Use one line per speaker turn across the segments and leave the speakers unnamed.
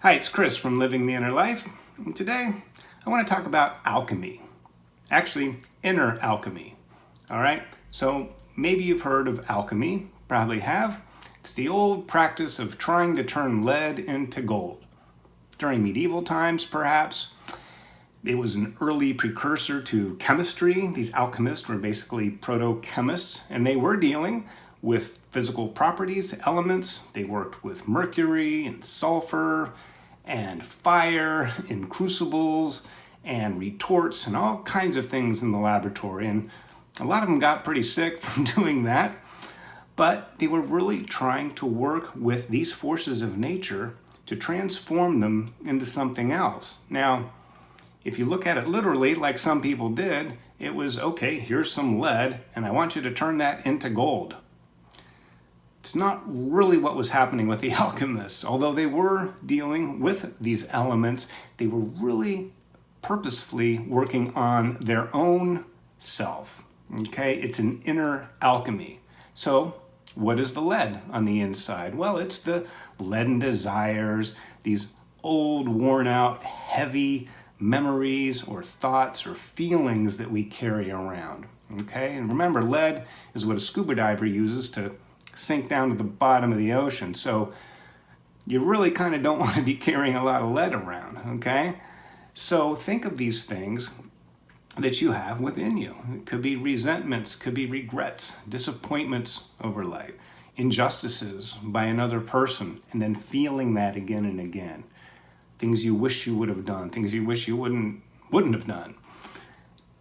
Hi, it's Chris from Living the Inner Life. And today, I want to talk about alchemy. Actually, inner alchemy. All right? So maybe you've heard of alchemy, probably have. It's the old practice of trying to turn lead into gold. During medieval times, perhaps, it was an early precursor to chemistry. These alchemists were basically proto-chemists, and they were dealing with physical properties, elements. They worked with mercury and sulfur and fire in crucibles and retorts and all kinds of things in the laboratory. And a lot of them got pretty sick from doing that. But they were really trying to work with these forces of nature to transform them into something else. Now, if you look at it literally, like some people did, it was, okay, here's some lead, and I want you to turn that into gold. It's not really what was happening with the alchemists. Although they were dealing with these elements, they were really purposefully working on their own self. Okay, it's an inner alchemy. So, what is the lead on the inside? Well, it's the leaden desires, these old, worn out, heavy memories or thoughts or feelings that we carry around. Okay, and remember, lead is what a scuba diver uses to sink down to the bottom of the ocean. So you really kind of don't want to be carrying a lot of lead around, okay? So think of these things that you have within you. It could be resentments, could be regrets, disappointments over life, injustices by another person, and then feeling that again and again. Things you wish you would have done, things you wish you wouldn't have done.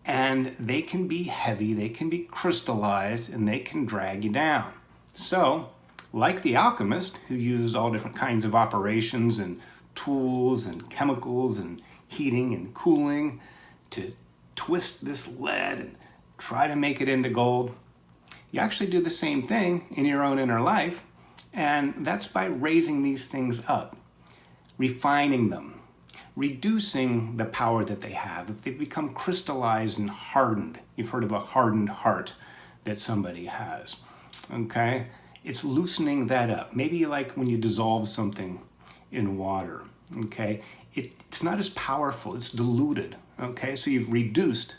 And they can be heavy, they can be crystallized, and they can drag you down. So, like the alchemist, who used all different kinds of operations and tools and chemicals and heating and cooling to twist this lead and try to make it into gold, you actually do the same thing in your own inner life, and that's by raising these things up, refining them, reducing the power that they have. If they've become crystallized and hardened, you've heard of a hardened heart that somebody has. Okay, it's loosening that up. Maybe like when you dissolve something in water. Okay, it's not as powerful. It's diluted. Okay, so you've reduced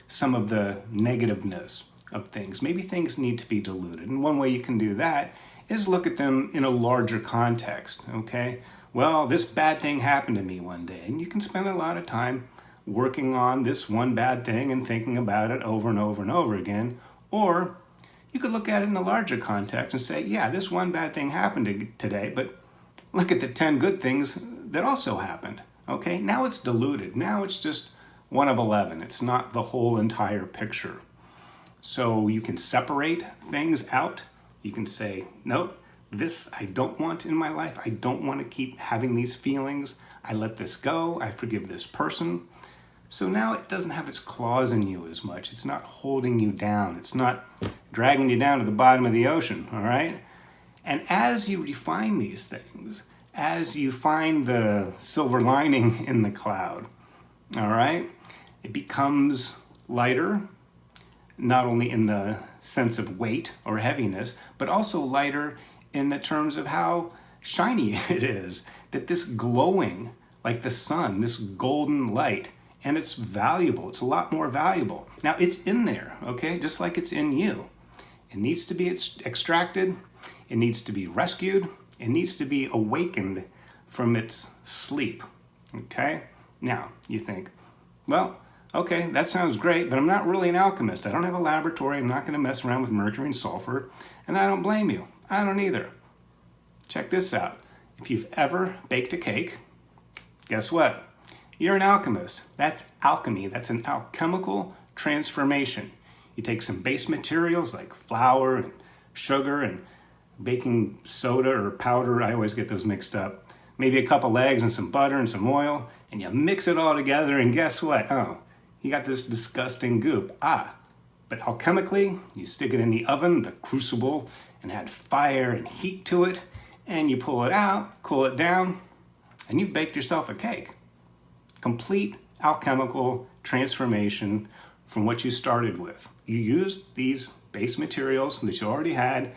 some of the negativeness of things. Maybe things need to be diluted, and one way you can do that is look at them in a larger context. Okay, well, this bad thing happened to me one day, and you can spend a lot of time working on this one bad thing and thinking about it over and over and over again, or you could look at it in a larger context and say, yeah, this one bad thing happened today, but look at the 10 good things that also happened. Okay, now it's diluted. Now it's just one of 11. It's not the whole entire picture. So you can separate things out. You can say, nope, this I don't want in my life. I don't want to keep having these feelings. I let this go. I forgive this person. So now it doesn't have its claws in you as much. It's not holding you down. It's not dragging you down to the bottom of the ocean, all right? And as you refine these things, as you find the silver lining in the cloud, all right, it becomes lighter, not only in the sense of weight or heaviness, but also lighter in the terms of how shiny it is, that this glowing, like the sun, this golden light, and it's valuable. It's a lot more valuable. Now, it's in there, okay, just like it's in you. It needs to be extracted. It needs to be rescued. It needs to be awakened from its sleep, okay? Now, you think, well, okay, that sounds great, but I'm not really an alchemist. I don't have a laboratory. I'm not going to mess around with mercury and sulfur, and I don't blame you. I don't either. Check this out. If you've ever baked a cake, guess what? You're an alchemist. That's alchemy. That's an alchemical transformation. You take some base materials like flour and sugar and baking soda or powder. I always get those mixed up. Maybe a couple eggs and some butter and some oil, and you mix it all together, and guess what? Oh, you got this disgusting goop. But alchemically, you stick it in the oven, the crucible, and add fire and heat to it, and you pull it out, cool it down, and you've baked yourself a cake. Complete alchemical transformation from what you started with. You used these base materials that you already had,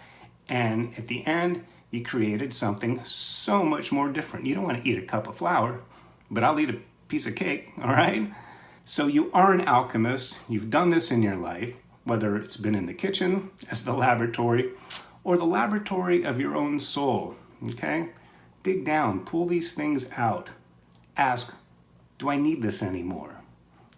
and at the end, you created something so much more different. You don't want to eat a cup of flour, but I'll eat a piece of cake, all right? So you are an alchemist. You've done this in your life, whether it's been in the kitchen as the laboratory or the laboratory of your own soul, okay? Dig down, pull these things out. Ask, do I need this anymore?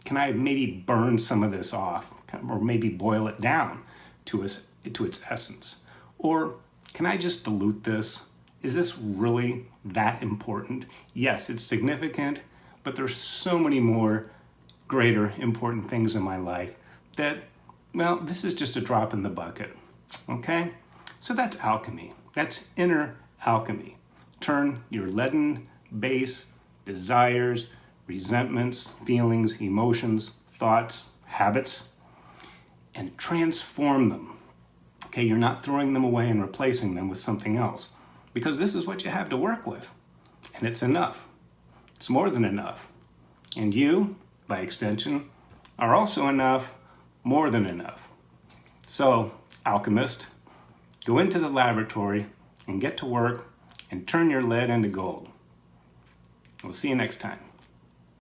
Can I maybe burn some of this off or maybe boil it down to its essence? Or can I just dilute this? Is this really that important? Yes, it's significant, but there's so many more greater important things in my life that, well, this is just a drop in the bucket, okay? So that's alchemy. That's inner alchemy. Turn your leaden, base, desires, resentments, feelings, emotions, thoughts, habits, and transform them. Okay, you're not throwing them away and replacing them with something else, because this is what you have to work with, and it's enough. It's more than enough. And you, by extension, are also enough, more than enough. So, alchemist, go into the laboratory and get to work and turn your lead into gold. We'll see you next time.